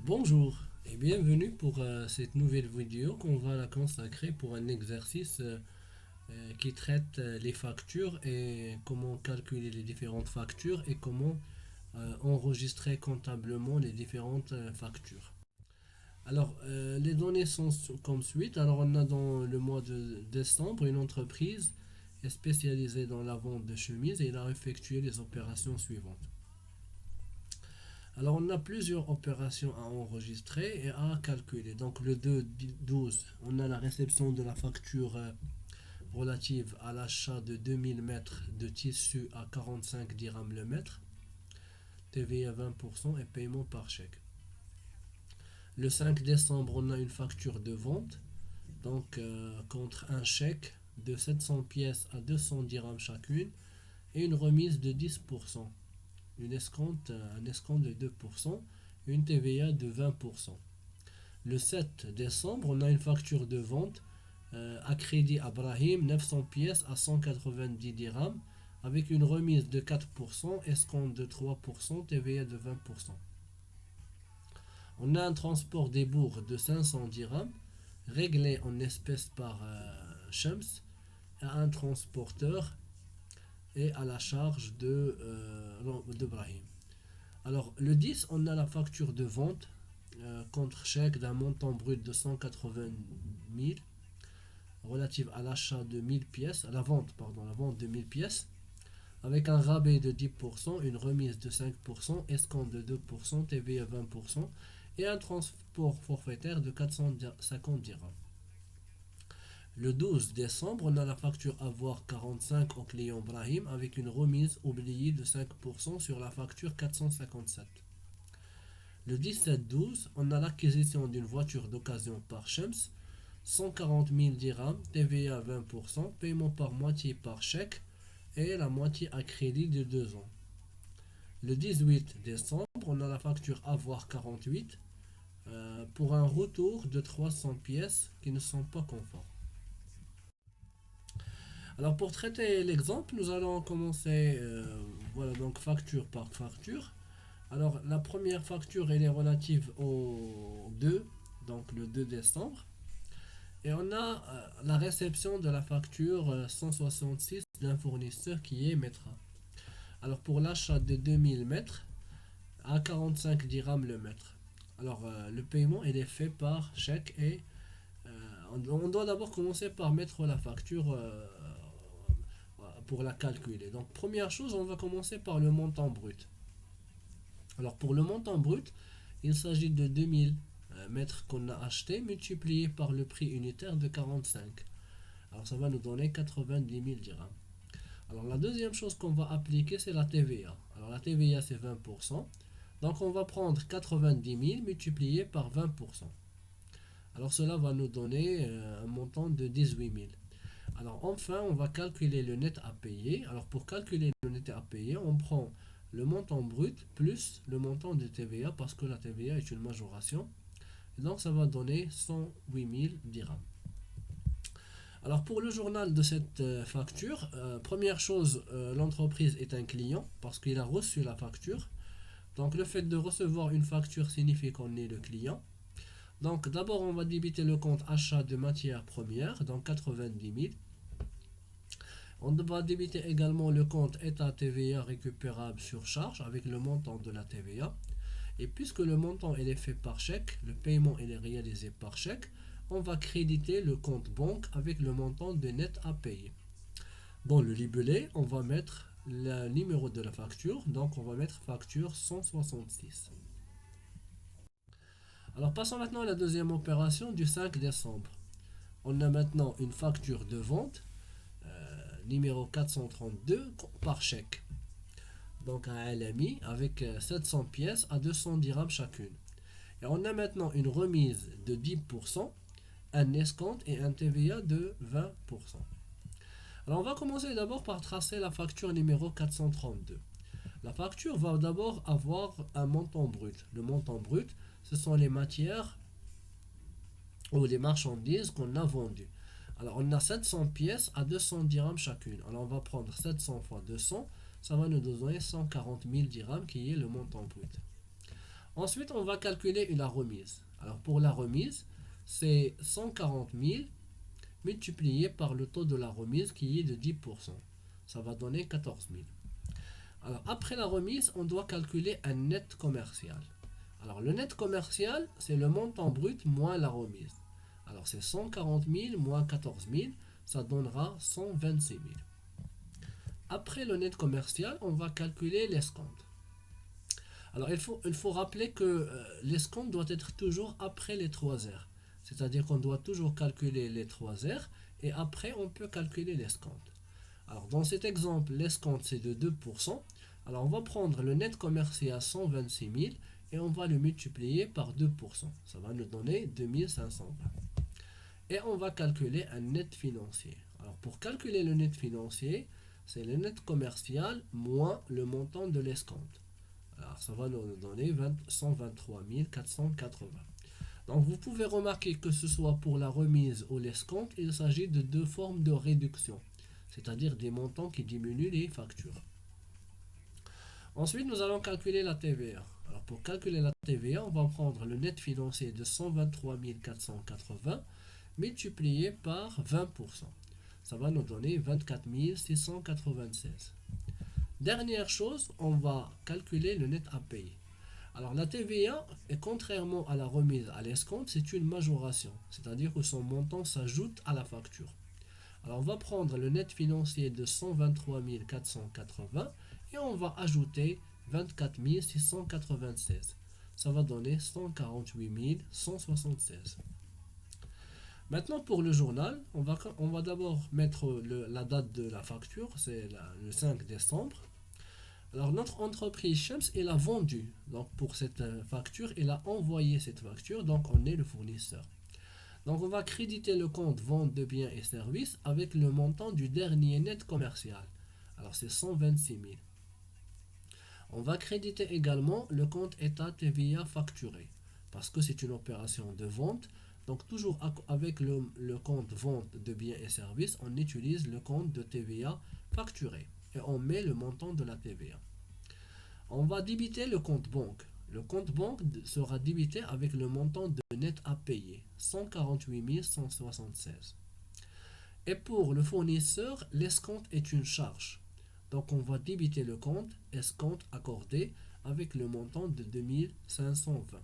Bonjour et bienvenue pour cette nouvelle vidéo qu'on va la consacrer pour un exercice qui traite les factures et comment calculer les différentes factures et comment enregistrer comptablement les différentes factures. Alors, les données sont comme suite. Alors, on a dans le mois de décembre une entreprise est spécialisée dans la vente de chemises et il a effectué les opérations suivantes. Alors, on a plusieurs opérations à enregistrer et à calculer. Donc, le 2-12, on a la réception de la facture relative à l'achat de 2000 mètres de tissu à 45 dirhams le mètre, TVA 20% et paiement par chèque. Le 5 décembre, on a une facture de vente, donc contre un chèque de 700 pièces à 200 dirhams chacune et une remise de 10%. Un escompte de 2% et une TVA de 20%. Le 7 décembre, on a une facture de vente à crédit Abrahim, 900 pièces à 190 dirhams avec une remise de 4%, escompte de 3%, TVA de 20%. On a un transport des bourgs de 500 dirhams réglé en espèces par Shams à un transporteur et à la charge de Brahim. Alors, le 10, on a la facture de vente contre chèque d'un montant brut de 180 000 relative à l'achat de 1000 pièces, la vente de 1000 pièces, avec un rabais de 10%, une remise de 5%, escompte de 2%, TVA 20% et un transport forfaitaire de 450 dirhams. Le 12 décembre, on a la facture avoir 45 au client Brahim avec une remise oubliée de 5% sur la facture 457. Le 17-12, on a l'acquisition d'une voiture d'occasion par Shems, 140 000 dirhams, TVA 20%, paiement par moitié par chèque et la moitié à crédit de 2 ans. Le 18 décembre, on a la facture avoir 48 pour un retour de 300 pièces qui ne sont pas conformes. Alors pour traiter l'exemple, nous allons commencer voilà donc facture par facture. Alors la première facture elle est relative au 2, donc le 2 décembre. Et on a la réception de la facture 166 d'un fournisseur qui est Metra. Alors pour l'achat de 2000 mètres à 45 dirhams le mètre. Alors le paiement il est fait par chèque et on doit d'abord commencer par mettre la facture pour la calculer. Donc première chose, on va commencer par le montant brut. Alors pour le montant brut, il s'agit de 2000 mètres qu'on a acheté multiplié par le prix unitaire de 45. Alors ça va nous donner 90 000 dirhams. Alors la deuxième chose qu'on va appliquer c'est la TVA. Alors la TVA c'est 20%. Donc on va prendre 90 000 multiplié par 20%. Alors cela va nous donner un montant de 18 000. Alors enfin, on va calculer le net à payer. Alors pour calculer le net à payer, on prend le montant brut plus le montant de TVA parce que la TVA est une majoration. Et donc ça va donner 108 000 dirhams. Alors pour le journal de cette facture, première chose, l'entreprise est un client parce qu'il a reçu la facture. Donc le fait de recevoir une facture signifie qu'on est le client. Donc d'abord on va débiter le compte achat de matières premières, donc 90 000. On va débiter également le compte état TVA récupérable sur charge avec le montant de la TVA. Et puisque le montant est fait par chèque, le paiement est réalisé par chèque, on va créditer le compte banque avec le montant de net à payer. Dans le libellé, on va mettre le numéro de la facture, donc on va mettre facture 166. Alors passons maintenant à la deuxième opération du 5 décembre. On a maintenant une facture de vente numéro 432 par chèque. Donc un LMI avec 700 pièces à 200 dirhams chacune. Et on a maintenant une remise de 10%, un escompte et un TVA de 20%. Alors on va commencer d'abord par tracer la facture numéro 432. La facture va d'abord avoir un montant brut. Le montant brut, ce sont les matières ou les marchandises qu'on a vendues. Alors on a 700 pièces à 200 dirhams chacune. Alors on va prendre 700 fois 200, ça va nous donner 140 000 dirhams qui est le montant brut. Ensuite, on va calculer la remise. Alors pour la remise, c'est 140 000 multiplié par le taux de la remise qui est de 10%. Ça va donner 14 000. Alors après la remise, on doit calculer un net commercial. Alors le net commercial, c'est le montant brut moins la remise. Alors c'est 140 000 moins 14 000, ça donnera 126 000. Après le net commercial, on va calculer l'escompte. Alors il faut rappeler que l'escompte doit être toujours après les 3 heures. C'est-à-dire qu'on doit toujours calculer les 3 heures et après on peut calculer l'escompte. Alors dans cet exemple, l'escompte c'est de 2%. Alors on va prendre le net commercial 126 000 et on va le multiplier par 2%. Ça va nous donner 2520. Et on va calculer un net financier. Alors pour calculer le net financier, c'est le net commercial moins le montant de l'escompte. Alors ça va nous donner 123 480. Donc vous pouvez remarquer que ce soit pour la remise ou l'escompte, il s'agit de deux formes de réduction, c'est-à-dire des montants qui diminuent les factures. Ensuite, nous allons calculer la TVA. Alors pour calculer la TVA, on va prendre le net financier de 123 480 multiplié par 20%. Ça va nous donner 24 696. Dernière chose, on va calculer le net à payer. Alors la TVA, et contrairement à la remise à l'escompte, c'est une majoration, c'est-à-dire que son montant s'ajoute à la facture. Alors on va prendre le net financier de 123 480 et on va ajouter 24 696. Ça va donner 148 176. Maintenant pour le journal, on va d'abord mettre la date de la facture, c'est le 5 décembre. Alors notre entreprise Shems, elle a vendu donc pour cette facture, elle a envoyé cette facture, donc on est le fournisseur. Donc on va créditer le compte vente de biens et services avec le montant du dernier net commercial. Alors c'est 126 000. On va créditer également le compte état TVA facturé parce que c'est une opération de vente. Donc toujours avec le compte vente de biens et services, on utilise le compte de TVA facturé et on met le montant de la TVA. On va débiter le compte banque. Le compte banque sera débité avec le montant de net à payer, 148 176. Et pour le fournisseur, l'escompte est une charge. Donc on va débiter le compte escompte accordé avec le montant de 2520.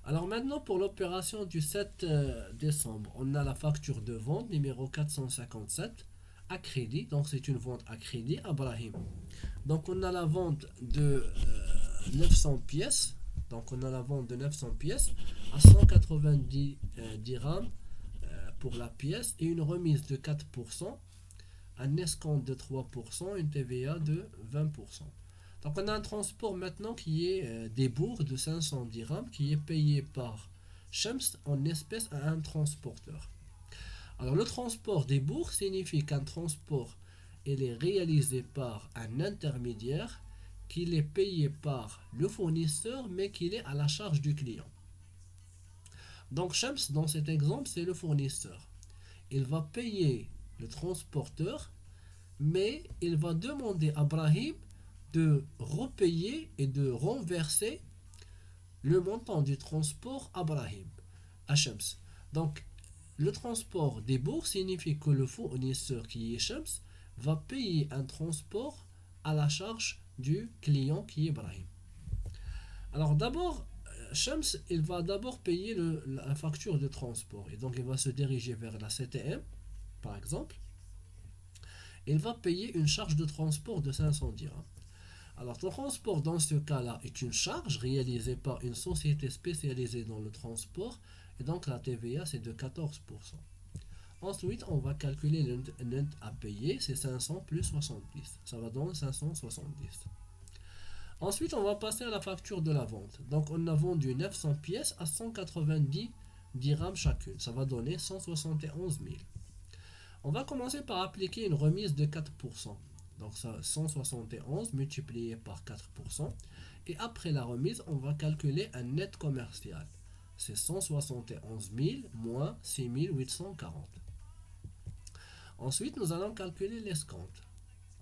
Alors maintenant pour l'opération du 7 décembre, on a la facture de vente numéro 457 à crédit, donc c'est une vente à crédit à Brahim. Donc on a la vente de 900 pièces, donc on a la vente de 900 pièces à 190 dirhams pour la pièce et une remise de 4%, un escompte de 3%, une TVA de 20%. Donc on a un transport maintenant qui est des bourgs de 500 dirhams qui est payé par Shems en espèces à un transporteur. Alors le transport des bourgs signifie qu'un transport il est réalisé par un intermédiaire qu'il est payé par le fournisseur mais qu'il est à la charge du client. Donc Shems dans cet exemple c'est le fournisseur. Il va payer le transporteur mais il va demander à Brahim de repayer et de renverser le montant du transport à Brahim, à Shems. Donc, le transport des bourgs signifie que le fournisseur qui est Shems va payer un transport à la charge du client qui est Brahim. Alors d'abord, Shems, il va d'abord payer la facture de transport et donc il va se diriger vers la CTM, par exemple. Il va payer une charge de transport de 500 dirhams. Alors, le transport dans ce cas-là est une charge réalisée par une société spécialisée dans le transport et donc la TVA c'est de 14%. Ensuite, on va calculer le net à payer, c'est 500 plus 70. Ça va donner 570. Ensuite, on va passer à la facture de la vente. Donc, on a vendu 900 pièces à 190 dirhams chacune. Ça va donner 171 000. On va commencer par appliquer une remise de 4%. Donc ça, 171 multiplié par 4%. Et après la remise, on va calculer un net commercial. C'est 171 000 moins 6 840. Ensuite, nous allons calculer l'escompte.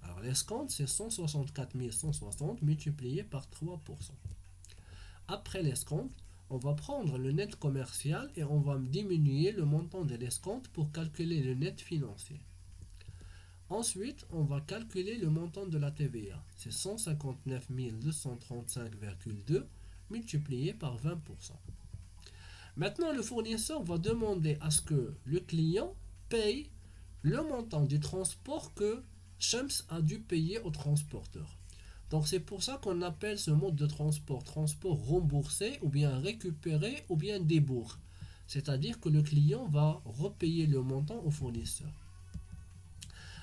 Alors l'escompte, c'est 164 160 multiplié par 3%. Après l'escompte, on va prendre le net commercial et on va diminuer le montant de l'escompte pour calculer le net financier. Ensuite, on va calculer le montant de la TVA. C'est 159 235,2 multiplié par 20%. Maintenant, le fournisseur va demander à ce que le client paye le montant du transport que Shams a dû payer au transporteur. Donc c'est pour ça qu'on appelle ce mode de transport remboursé ou bien récupéré ou bien débours. C'est-à-dire que le client va repayer le montant au fournisseur.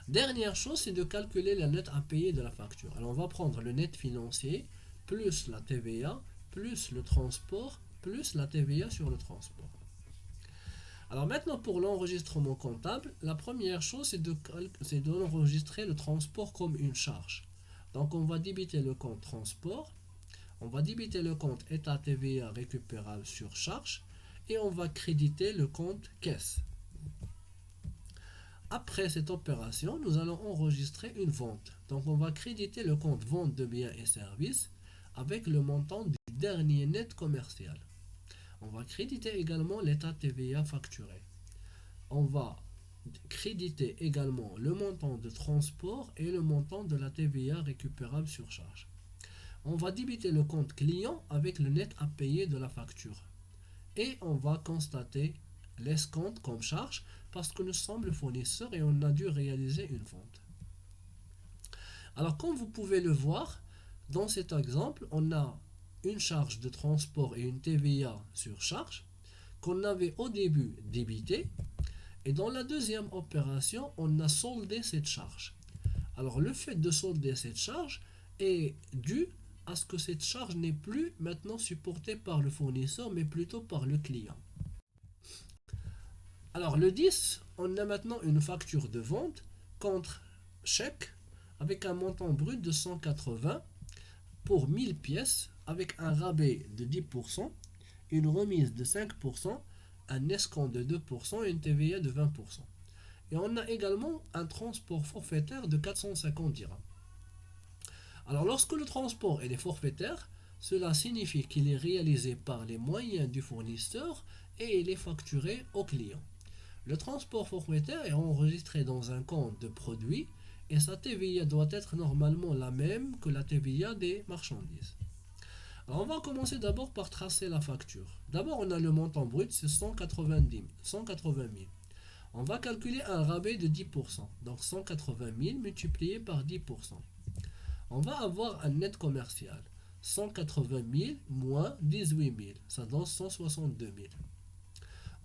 Dernière chose, c'est de calculer la net à payer de la facture. Alors on va prendre le net financier plus la TVA plus le transport plus la TVA sur le transport. Alors maintenant pour l'enregistrement comptable, la première chose c'est d'enregistrer le transport comme une charge. Donc on va débiter le compte transport, on va débiter le compte état TVA récupérable sur charge et on va créditer le compte caisse. Après cette opération, nous allons enregistrer une vente. Donc on va créditer le compte vente de biens et services avec le montant du dernier net commercial. On va créditer également l'état TVA facturé. On va créditer également le montant de transport et le montant de la TVA récupérable sur charge. On va débiter le compte client avec le net à payer de la facture. Et on va constater l'escompte comme charge parce que nous sommes le fournisseur et on a dû réaliser une vente. Alors comme vous pouvez le voir, dans cet exemple, on a une charge de transport et une TVA sur charge qu'on avait au début débité et dans la deuxième opération, on a soldé cette charge. Alors le fait de solder cette charge est dû à ce que cette charge n'est plus maintenant supportée par le fournisseur mais plutôt par le client. Alors le 10, on a maintenant une facture de vente contre chèque avec un montant brut de 180 pour 1000 pièces avec un rabais de 10%, une remise de 5%, un escompte de 2% et une TVA de 20%. Et on a également un transport forfaitaire de 450 dirhams. Alors lorsque le transport est forfaitaire, cela signifie qu'il est réalisé par les moyens du fournisseur et il est facturé au client. Le transport forfaitaire est enregistré dans un compte de produit et sa TVA doit être normalement la même que la TVA des marchandises. Alors on va commencer d'abord par tracer la facture. D'abord on a le montant brut, c'est 180 000. On va calculer un rabais de 10%, donc 180 000 multiplié par 10%. On va avoir un net commercial, 180 000 moins 18 000, ça donne 162 000.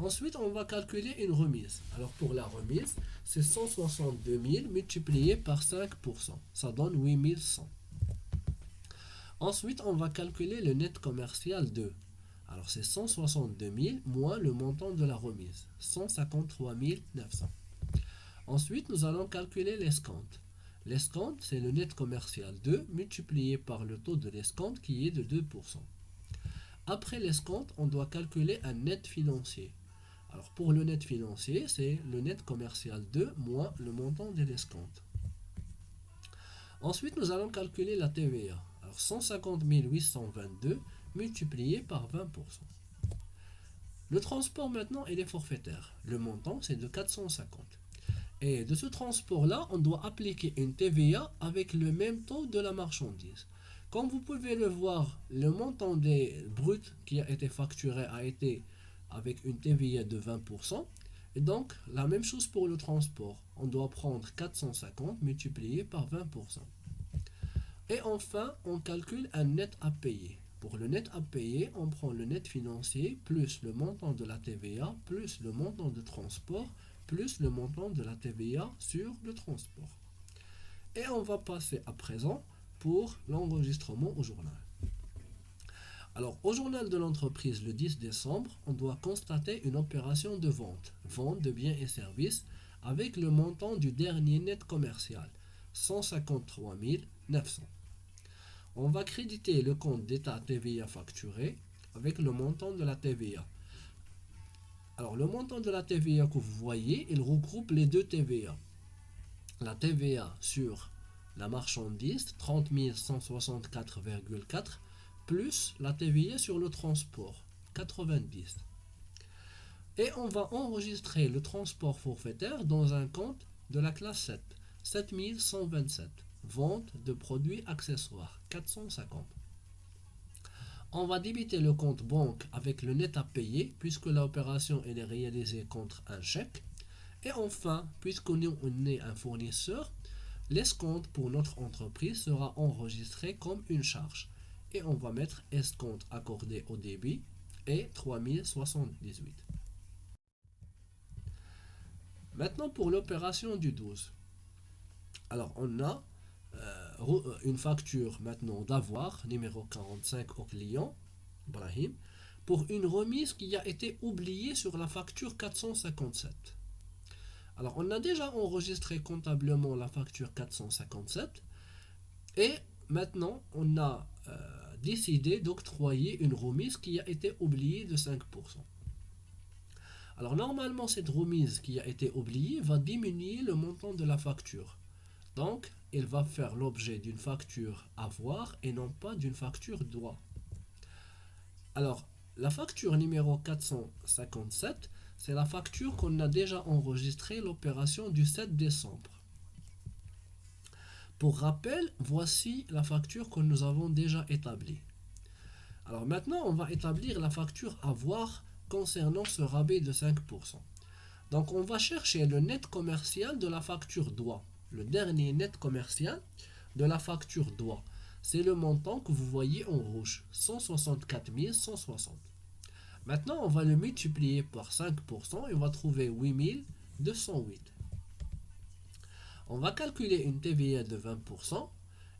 Ensuite, on va calculer une remise. Alors pour la remise, c'est 162 000 multiplié par 5%. Ça donne 8 100. Ensuite, on va calculer le net commercial de. Alors c'est 162 000 moins le montant de la remise. 153 900. Ensuite, nous allons calculer l'escompte. L'escompte, c'est le net commercial 2 multiplié par le taux de l'escompte qui est de 2%. Après l'escompte, on doit calculer un net financier. Alors pour le net financier, c'est le net commercial 2 moins le montant de l'escompte. Ensuite, nous allons calculer la TVA. Alors 150 822 multiplié par 20%. Le transport maintenant, il est forfaitaire. Le montant, c'est de 450. Et de ce transport-là, on doit appliquer une TVA avec le même taux de la marchandise. Comme vous pouvez le voir, le montant des bruts qui a été facturé a été avec une TVA de 20%. Et donc, la même chose pour le transport. On doit prendre 450 multiplié par 20%. Et enfin, on calcule un net à payer. Pour le net à payer, on prend le net financier plus le montant de la TVA plus le montant de transport plus le montant de la TVA sur le transport. Et on va passer à présent pour l'enregistrement au journal. Alors, au journal de l'entreprise le 10 décembre, on doit constater une opération de vente de biens et services, avec le montant du dernier net commercial, 153 900. On va créditer le compte d'état TVA facturé avec le montant de la TVA. Alors, le montant de la TVA que vous voyez, il regroupe les deux TVA. La TVA sur la marchandise 30 164,4 plus la TVA sur le transport 90. Et on va enregistrer le transport forfaitaire dans un compte de la classe 7, 7127. Vente de produits accessoires, 450. On va débiter le compte banque avec le net à payer puisque l'opération est réalisée contre un chèque. Et enfin, puisqu'on est un fournisseur, l'escompte pour notre entreprise sera enregistré comme une charge. Et on va mettre escompte accordé au débit et 3078. Maintenant pour l'opération du 12. Alors on a une facture maintenant d'avoir, numéro 45 au client, Brahim, pour une remise qui a été oubliée sur la facture 457. Alors on a déjà enregistré comptablement la facture 457 et maintenant on a décidé d'octroyer une remise qui a été oubliée de 5%. Alors normalement cette remise qui a été oubliée va diminuer le montant de la facture. Donc elle va faire l'objet d'une facture avoir et non pas d'une facture doit. Alors la facture numéro 457, c'est la facture qu'on a déjà enregistrée l'opération du 7 décembre. Pour rappel, voici la facture que nous avons déjà établie. Alors maintenant on va établir la facture avoir concernant ce rabais de 5%. Donc on va chercher le net commercial de la facture doit. Le dernier net commercial de la facture doit. C'est le montant que vous voyez en rouge, 164 160. Maintenant on va le multiplier par 5% et on va trouver 8208. On va calculer une TVA de 20%.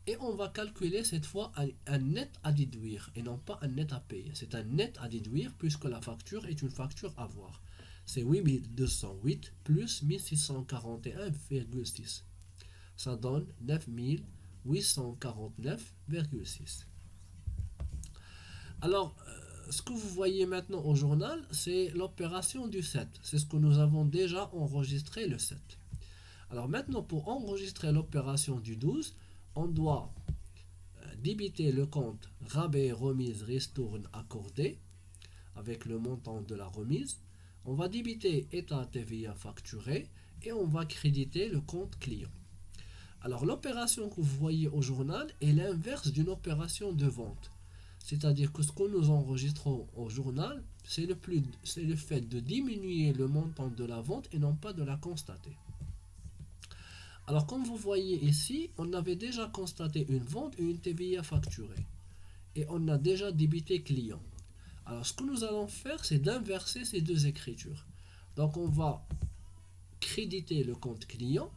Et on va calculer cette fois un net à déduire et non pas un net à payer. C'est un net à déduire puisque la facture est une facture à voir. C'est 8208 plus 1641,6. Ça donne 9849,6. Alors, ce que vous voyez maintenant au journal, c'est l'opération du 7. C'est ce que nous avons déjà enregistré le 7. Alors maintenant, pour enregistrer l'opération du 12, on doit débiter le compte rabais, remise, ristourne accordé avec le montant de la remise. On va débiter état TVA facturé et on va créditer le compte client. Alors l'opération que vous voyez au journal est l'inverse d'une opération de vente. C'est-à-dire que ce que nous enregistrons au journal, c'est le fait de diminuer le montant de la vente et non pas de la constater. Alors comme vous voyez ici, on avait déjà constaté une vente et une TVA facturée. Et on a déjà débité client. Alors ce que nous allons faire, c'est d'inverser ces deux écritures. Donc on va créditer le compte client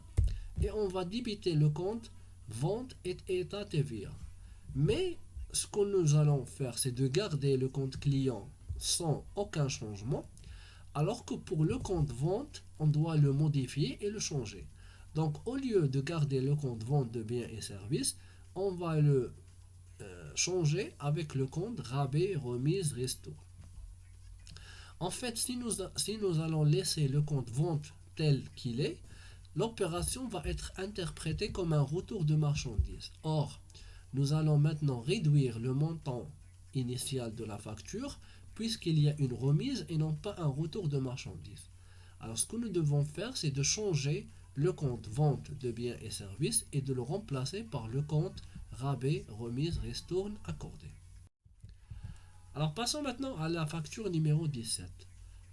et on va débiter le compte vente et état TVA. Mais ce que nous allons faire, c'est de garder le compte client sans aucun changement, alors que pour le compte vente, on doit le modifier et le changer. Donc, au lieu de garder le compte vente de biens et services, on va le changer avec le compte rabais, remise, resto. En fait, si nous allons laisser le compte vente tel qu'il est, l'opération va être interprétée comme un retour de marchandises. Or, nous allons maintenant réduire le montant initial de la facture puisqu'il y a une remise et non pas un retour de marchandises. Alors, ce que nous devons faire, c'est de changer le compte vente de biens et services et de le remplacer par le compte rabais, remise, ristourne accordé. Alors passons maintenant à la facture numéro 17.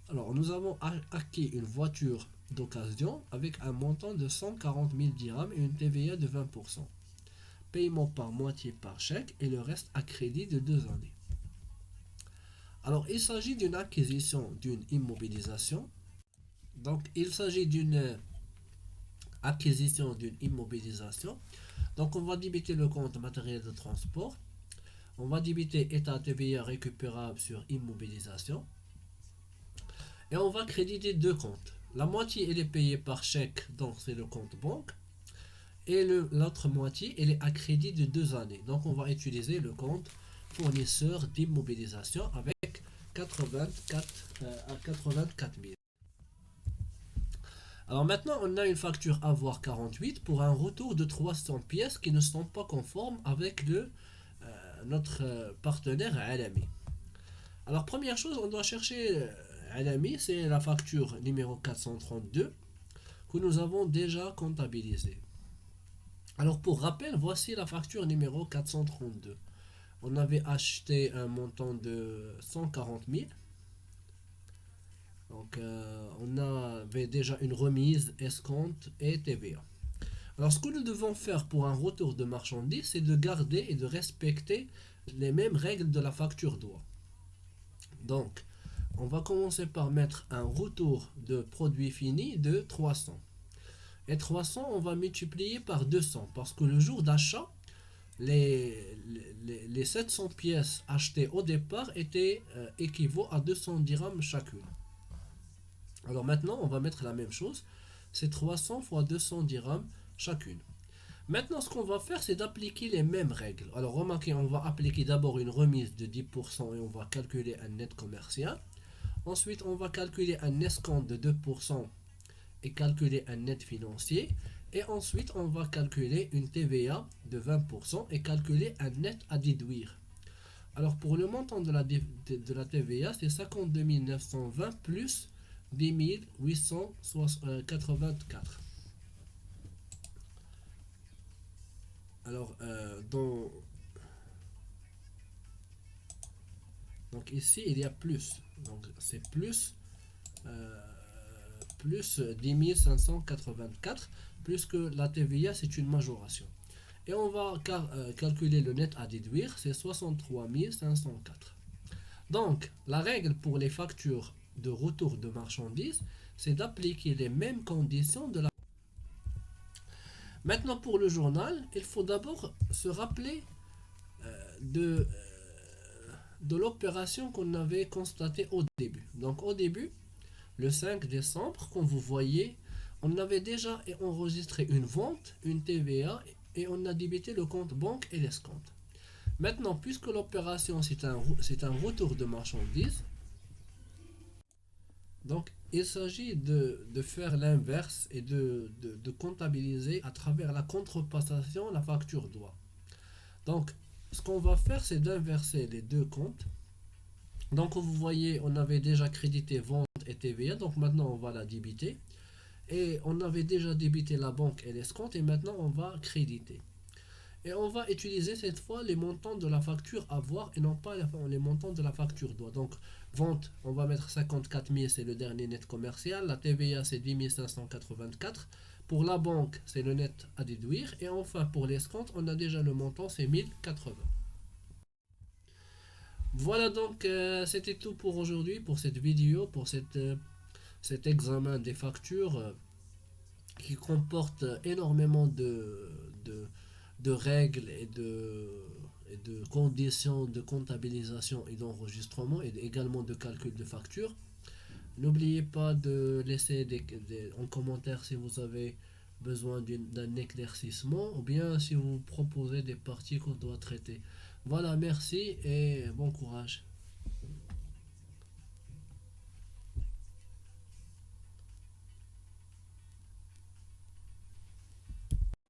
Alors nous avons acquis une voiture d'occasion avec un montant de 140 000 dirhams et une TVA de 20%. Paiement par moitié par chèque et le reste à crédit de 2 années. Alors il s'agit d'une acquisition d'une immobilisation. Donc il s'agit d'une acquisition d'une immobilisation. Donc on va débiter le compte matériel de transport. On va débiter état TVA récupérable sur immobilisation. Et on va créditer deux comptes. La moitié elle est payée par chèque, donc c'est le compte banque. Et l'autre moitié elle est à crédit de 2 années. Donc on va utiliser le compte fournisseur d'immobilisation avec 84 000. Alors maintenant, on a une facture avoir 48 pour un retour de 300 pièces qui ne sont pas conformes avec notre partenaire Alami. Alors première chose, on doit chercher Alami, c'est la facture numéro 432 que nous avons déjà comptabilisée. Alors pour rappel, voici la facture numéro 432. On avait acheté un montant de 140 000. Donc on avait déjà une remise, escompte et TVA. Alors ce que nous devons faire pour un retour de marchandises, c'est de garder et de respecter les mêmes règles de la facture droit. Donc on va commencer par mettre un retour de produit fini de 300. Et 300, on va multiplier par 200 parce que le jour d'achat, les 700 pièces achetées au départ étaient équivaut à 200 dirhams chacune. Alors maintenant, on va mettre la même chose. C'est 300 fois 200 dirhams chacune. Maintenant, ce qu'on va faire, c'est d'appliquer les mêmes règles. Alors remarquez, on va appliquer d'abord une remise de 10% et on va calculer un net commercial. Ensuite, on va calculer un escompte de 2% et calculer un net financier. Et ensuite, on va calculer une TVA de 20% et calculer un net à déduire. Alors, pour le montant de la TVA, c'est 52 920 plus 10 884. Alors, donc ici, il y a plus. Donc, c'est euh, plus 10 584, plus que la TVA, c'est une majoration. Et on va calculer le net à déduire, c'est 63 504. Donc, la règle pour les factures de retour de marchandises, c'est d'appliquer les mêmes conditions de la... Maintenant, pour le journal, il faut d'abord se rappeler de, de l'opération qu'on avait constatée au début. Donc, au début, le 5 décembre, comme vous voyez, on avait déjà enregistré une vente, une TVA, et on a débité le compte banque et l'escompte. Maintenant, puisque l'opération c'est un retour de marchandises, donc il s'agit de faire l'inverse et de comptabiliser à travers la contrepassation la facture droit. Donc, ce qu'on va faire, c'est d'inverser les deux comptes. Donc, vous voyez, on avait déjà crédité vente et TVA, donc maintenant on va la débiter. Et on avait déjà débité la banque et l'escompte, et maintenant on va créditer. Et on va utiliser cette fois les montants de la facture à voir et non pas les montants de la facture doit. Donc, vente, on va mettre 54 000, c'est le dernier net commercial. La TVA, c'est 10 584. Pour la banque, c'est le net à déduire. Et enfin, pour l'escompte, on a déjà le montant, c'est 1080. Voilà donc, c'était tout pour aujourd'hui, pour cette vidéo, pour cet examen des factures qui comporte énormément de règles et de conditions de comptabilisation et d'enregistrement et également de calcul de facture. N'oubliez pas de laisser en commentaire si vous avez besoin d'un éclaircissement ou bien si vous proposez des parties qu'on doit traiter. Voilà, merci et bon courage.